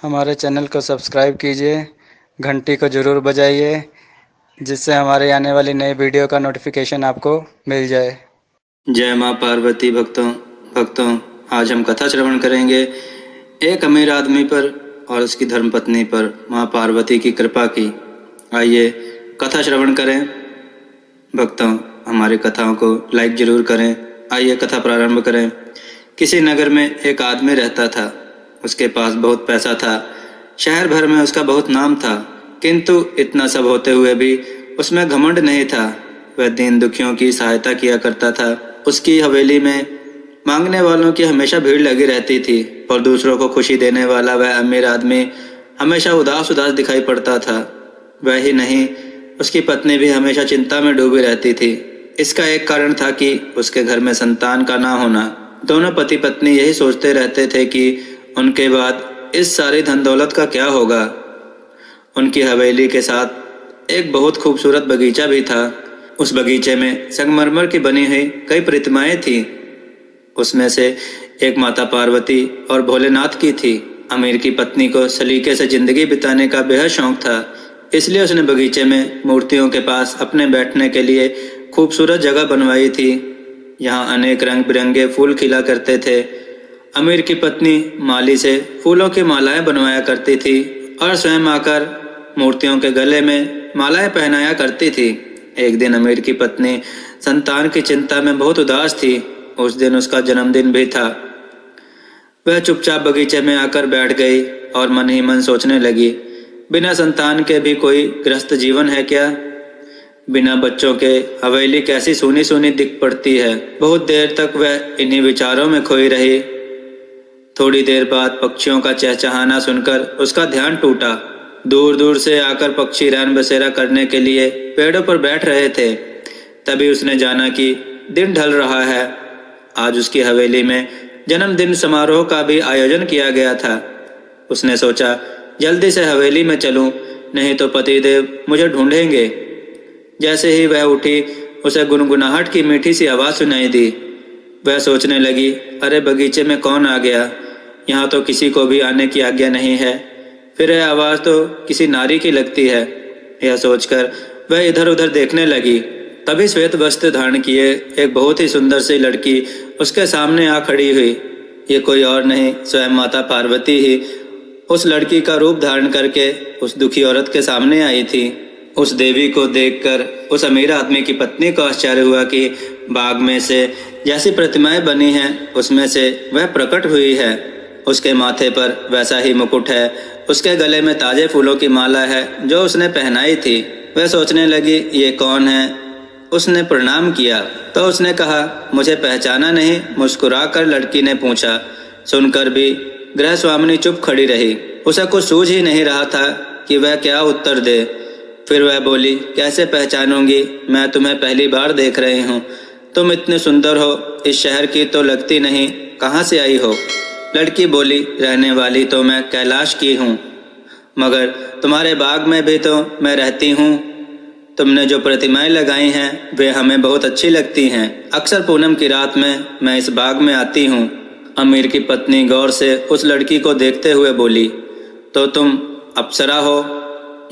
हमारे चैनल को सब्सक्राइब कीजिए, घंटी को ज़रूर बजाइए, जिससे हमारे आने वाली नई वीडियो का नोटिफिकेशन आपको मिल जाए। जय माँ पार्वती। भक्तों आज हम कथा श्रवण करेंगे एक अमीर आदमी पर और उसकी धर्मपत्नी पर माँ पार्वती की कृपा की। आइए कथा श्रवण करें। भक्तों हमारी कथाओं को लाइक जरूर करें। आइए कथा प्रारंभ करें। किसी नगर में एक आदमी रहता था। उसके पास बहुत पैसा था। शहर भर में उसका बहुत नाम था, किंतु इतना सब होते हुए भी उसमें घमंड नहीं था। वह दीन दुखियों की सहायता किया करता था। उसकी हवेली में मांगने वालों की हमेशा भीड़ लगी रहती थी, और दूसरों को खुशी देने वाला वह अमीर आदमी हमेशा उदास उदास दिखाई पड़ता था। वह ही नहीं, उसकी पत्नी भी हमेशा चिंता में डूबी रहती थी। इसका एक कारण था कि उसके घर में संतान का ना होना। दोनों पति पत्नी यही सोचते रहते थे कि उनके बाद इस सारी धन दौलत का क्या होगा। उनकी हवेली के साथ एक बहुत खूबसूरत बगीचा भी था। उस बगीचे में संगमरमर की बनी हुई कई प्रतिमाएं थीं। उसमें से एक माता पार्वती और भोलेनाथ की थी। अमीर की पत्नी को सलीके से जिंदगी बिताने का बेहद शौक था, इसलिए उसने बगीचे में मूर्तियों के पास अपने बैठने के लिए खूबसूरत जगह बनवाई थी। यहाँ अनेक रंग बिरंगे फूल खिला करते थे। अमीर की पत्नी माली से फूलों की मालाएं बनवाया करती थी और स्वयं आकर मूर्तियों के गले में मालाएं पहनाया करती थी। एक दिन अमीर की पत्नी संतान की चिंता में बहुत उदास थी। उस दिन उसका जन्मदिन भी था। वह चुपचाप बगीचे में आकर बैठ गई और मन ही मन सोचने लगी, बिना संतान के भी कोई गृहस्थ जीवन है क्या? बिना बच्चों के हवेली कैसी सूनी सूनी दिख पड़ती है। बहुत देर तक वह इन्हीं विचारों में खोई रही। थोड़ी देर बाद पक्षियों का चहचहाना सुनकर उसका ध्यान टूटा। दूर दूर से आकर पक्षी रैन बसेरा करने के लिए पेड़ों पर बैठ रहे थे। तभी उसने जाना कि दिन ढल रहा है। आज उसकी हवेली में जन्मदिन समारोह का भी आयोजन किया गया था। उसने सोचा, जल्दी से हवेली में चलूं, नहीं तो पतिदेव मुझे ढूंढेंगे। जैसे ही वह उठी, उसे गुनगुनाहट की मीठी सी आवाज़ सुनाई दी। वह सोचने लगी, अरे बगीचे में कौन आ गया? यहाँ तो किसी को भी आने की आज्ञा नहीं है। फिर यह आवाज़ तो किसी नारी की लगती है। यह सोचकर वह इधर उधर देखने लगी। तभी श्वेत वस्त्र धारण किए एक बहुत ही सुंदर सी लड़की उसके सामने आ खड़ी हुई। ये कोई और नहीं, स्वयं माता पार्वती ही उस लड़की का रूप धारण करके उस दुखी औरत के सामने आई थी। उस देवी को देखकर उस अमीर आदमी की पत्नी को आश्चर्य हुआ कि बाग में से जैसी प्रतिमाएं बनी हैं, उसमें से वह प्रकट हुई है। उसके माथे पर वैसा ही मुकुट है। उसके गले में ताजे फूलों की माला है जो उसने पहनाई थी। वह सोचने लगी, ये कौन है? उसने प्रणाम किया तो उसने कहा, मुझे पहचाना नहीं? मुस्कुराकर लड़की ने पूछा। सुनकर भी गृह स्वामिनी चुप खड़ी रही। उसे कुछ सूझ ही नहीं रहा था कि वह क्या उत्तर दे। फिर वह बोली, कैसे पहचानूंगी? मैं तुम्हें पहली बार देख रही हूँ। तुम इतने सुंदर हो, इस शहर की तो लगती नहीं, कहाँ से आई हो? लड़की बोली, रहने वाली तो मैं कैलाश की हूँ, मगर तुम्हारे बाग में भी तो मैं रहती हूँ। तुमने जो प्रतिमाएं लगाई हैं वे हमें बहुत अच्छी लगती हैं। अक्सर पूनम की रात में मैं इस बाग में आती हूँ। अमीर की पत्नी गौर से उस लड़की को देखते हुए बोली, तो तुम अप्सरा हो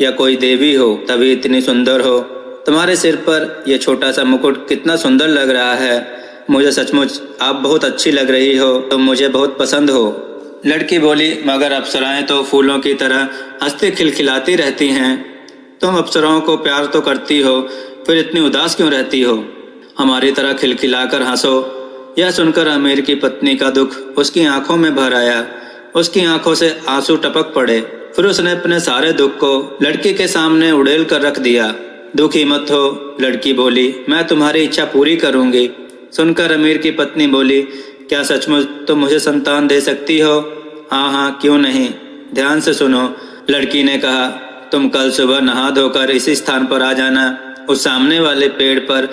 या कोई देवी हो, तभी इतनी सुंदर हो? तुम्हारे सिर पर यह छोटा सा मुकुट कितना सुंदर लग रहा है। मुझे सचमुच आप बहुत अच्छी लग रही हो। तुम मुझे बहुत पसंद हो। लड़की बोली, मगर अप्सराएं तो फूलों की तरह हंसती खिलखिलाती रहती हैं। तुम अप्सराओं को प्यार तो करती हो, फिर इतनी उदास क्यों रहती हो? हमारी तरह खिलखिलाकर हंसो। यह सुनकर अमीर की पत्नी का दुख उसकी आंखों में भर आया। उसकी आंखों से आंसू टपक पड़े। फिर उसने अपने सारे दुख को लड़की के सामने उड़ेल कर रख दिया। दुखी मत हो, लड़की बोली, मैं तुम्हारी इच्छा पूरी करूंगी। सुनकर अमीर की पत्नी बोली, क्या सचमुच तुम मुझे संतान दे सकती हो? हाँ हाँ, क्यों नहीं, ध्यान से सुनो। लड़की ने कहा, तुम कल सुबह नहा धोकर इसी स्थान पर आ जाना। उस सामने वाले पेड़ पर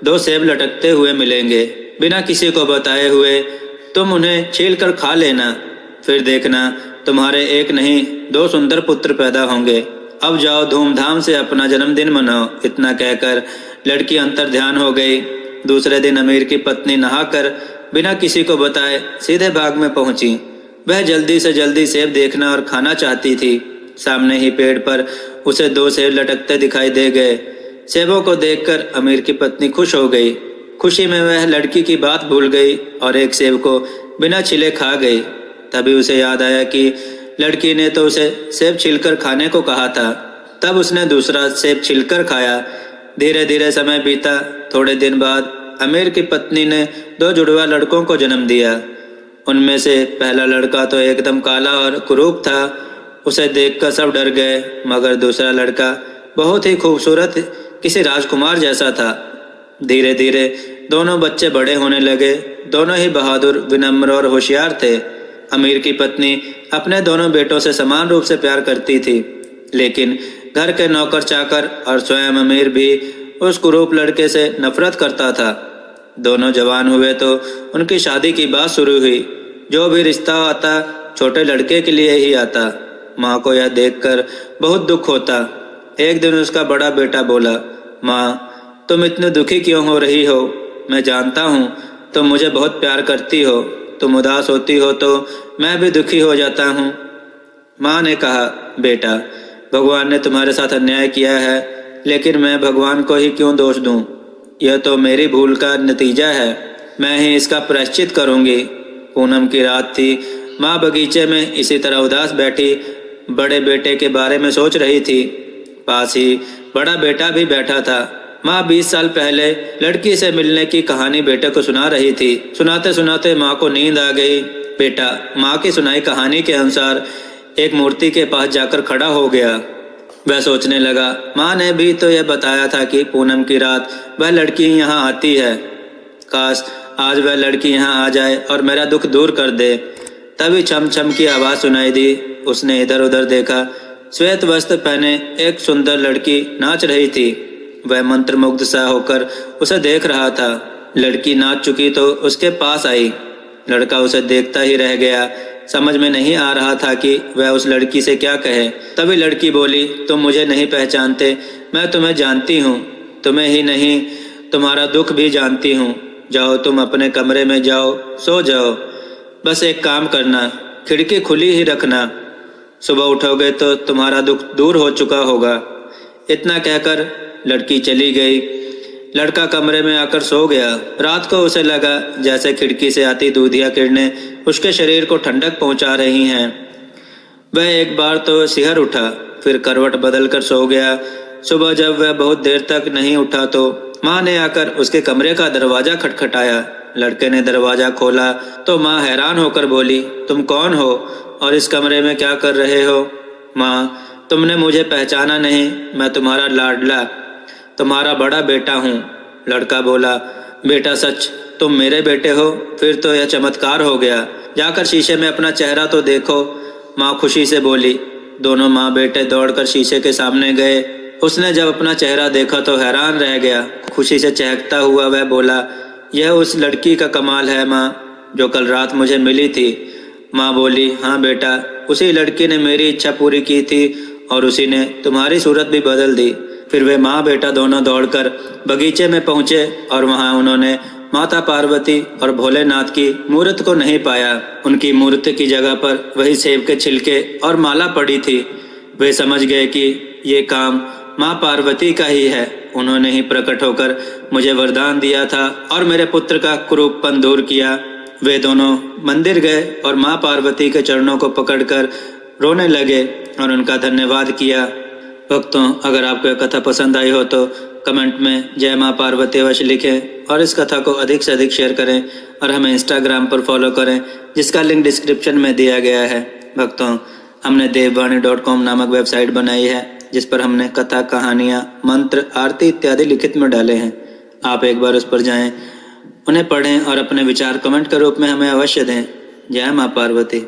2 सेब लटकते हुए मिलेंगे। बिना किसी को बताए हुए तुम उन्हें छील कर खा लेना। फिर देखना तुम्हारे एक नहीं 2 सुंदर पुत्र पैदा होंगे। अब जाओ, धूमधाम से अपना जन्मदिन मनाओ। इतना कहकर लड़की अंतर ध्यान हो गई। दूसरे दिन अमीर की पत्नी नहाकर बिना किसी को बताए सीधे बाग में पहुंची। वह जल्दी से जल्दी सेब देखना और खाना चाहती थी। सामने ही पेड़ पर उसे 2 सेब लटकते दिखाई दे गए। सेबों को देखकर अमीर की पत्नी खुश हो गई। खुशी में वह लड़की की बात भूल गई और एक सेब को बिना छिले खा गई। तभी उसे याद आया कि लड़की ने तो उसे सेब छिलकर खाने को कहा था। तब उसने दूसरा सेब छिलकर खाया। धीरे धीरे समय बीता। थोड़े दिन बाद अमीर की पत्नी ने 2 जुड़वा लड़कों को जन्म दिया। उनमें से पहला लड़का तो एकदम काला और कुरूप था, उसे देखकर सब डर गए, मगर दूसरा लड़का बहुत ही खूबसूरत किसी राजकुमार जैसा था। धीरे धीरे दोनों बच्चे बड़े होने लगे। दोनों ही बहादुर, विनम्र और होशियार थे। अमीर की पत्नी अपने दोनों बेटों से समान रूप से प्यार करती थी, लेकिन घर के नौकर चाकर और स्वयं अमीर भी उस कुरूप लड़के से नफरत करता था। दोनों जवान हुए तो उनकी शादी की बात शुरू हुई। जो भी रिश्ता आता छोटे लड़के के लिए ही आता। माँ को यह देखकर बहुत दुख होता। एक दिन उसका बड़ा बेटा बोला, माँ तुम इतने दुखी क्यों हो रही हो? मैं जानता हूँ तुम मुझे बहुत प्यार करती हो। तुम उदास होती हो तो मैं भी दुखी हो जाता हूँ। माँ ने कहा, बेटा भगवान ने तुम्हारे साथ अन्याय किया है, लेकिन मैं भगवान को ही क्यों दोष दूँ? यह तो मेरी भूल का नतीजा है। मैं ही इसका प्रायश्चित करूँगी। पूनम की रात थी। माँ बगीचे में इसी तरह उदास बैठी बड़े बेटे के बारे में सोच रही थी। पास ही बड़ा बेटा भी बैठा था। माँ 20 साल पहले लड़की से मिलने की कहानी बेटे को सुना रही थी। सुनाते सुनाते माँ को नींद आ गई। बेटा माँ की सुनाई कहानी के अनुसार एक मूर्ति के पास जाकर खड़ा हो गया। वह सोचने लगा, माँ ने भी तो यह बताया था कि पूनम की रात वह लड़की यहाँ आती है। काश आज वह लड़की यहाँ आ जाए और मेरा दुख दूर कर दे। तभी छम छम की आवाज़ सुनाई दी। उसने इधर उधर देखा। श्वेत वस्त्र पहने एक सुंदर लड़की नाच रही थी। वह मंत्रमुग्ध सा होकर उसे देख रहा था। लड़की नाच चुकी तो उसके पास आई। लड़का उसे देखता ही रह गया। समझ में नहीं आ रहा था कि वह उस लड़की से क्या कहे। तभी लड़की बोली, तुम मुझे नहीं पहचानते, मैं तुम्हें जानती हूँ। तुम्हें ही नहीं तुम्हारा दुख भी जानती हूँ। जाओ तुम अपने कमरे में जाओ, सो जाओ। बस एक काम करना, खिड़की खुली ही रखना। सुबह उठोगे तो तुम्हारा दुख दूर हो चुका होगा। इतना कहकर लड़की चली गई। लड़का कमरे में आकर सो गया। रात को उसे लगा जैसे खिड़की से आती दूधिया किरणें उसके शरीर को ठंडक पहुंचा रही हैं। वह एक बार तो सिहर उठा, फिर करवट बदलकर सो गया। सुबह जब वह बहुत देर तक नहीं उठा तो माँ ने आकर उसके कमरे का दरवाजा खटखटाया। लड़के ने दरवाजा खोला तो माँ हैरान होकर बोली, तुम कौन हो और इस कमरे में क्या कर रहे हो? माँ तुमने मुझे पहचाना नहीं, मैं तुम्हारा लाडला तुम्हारा बड़ा बेटा हूँ। लड़का बोला, बेटा सच तुम मेरे बेटे हो? फिर तो यह चमत्कार हो गया। जाकर शीशे में अपना चेहरा तो देखो। माँ खुशी से बोली। दोनों माँ बेटे दौड़कर शीशे के सामने गए। उसने जब अपना चेहरा देखा तो हैरान रह गया। खुशी से चहकता हुआ वह बोला, यह उस लड़की का कमाल है माँ, जो कल रात मुझे मिली थी। माँ बोली, हाँ बेटा, उसी लड़की ने मेरी इच्छा पूरी की थी और उसी ने तुम्हारी सूरत भी बदल दी। फिर वे माँ बेटा दोनों दौड़कर बगीचे में पहुँचे और वहाँ उन्होंने माता पार्वती और भोलेनाथ की मूर्त को नहीं पाया। उनकी मूर्ति की जगह पर वही सेब के छिलके और माला पड़ी थी। वे समझ गए कि ये काम माँ पार्वती का ही है। उन्होंने ही प्रकट होकर मुझे वरदान दिया था और मेरे पुत्र का कुरूपपन दूर किया। वे दोनों मंदिर गए और माँ पार्वती के चरणों को पकड़कर रोने लगे और उनका धन्यवाद किया। भक्तों, अगर आपको यह कथा पसंद आई हो तो कमेंट में जय माँ पार्वती अवश्य लिखें और इस कथा को अधिक से अधिक शेयर करें और हमें इंस्टाग्राम पर फॉलो करें, जिसका लिंक डिस्क्रिप्शन में दिया गया है। भक्तों, हमने devvani.com नामक वेबसाइट बनाई है, जिस पर हमने कथा, कहानियाँ, मंत्र, आरती इत्यादि लिखित में डाले हैं। आप एक बार उस पर जाएं, उन्हें पढ़ें और अपने विचार कमेंट के रूप में हमें अवश्य दें। जय माँ पार्वती।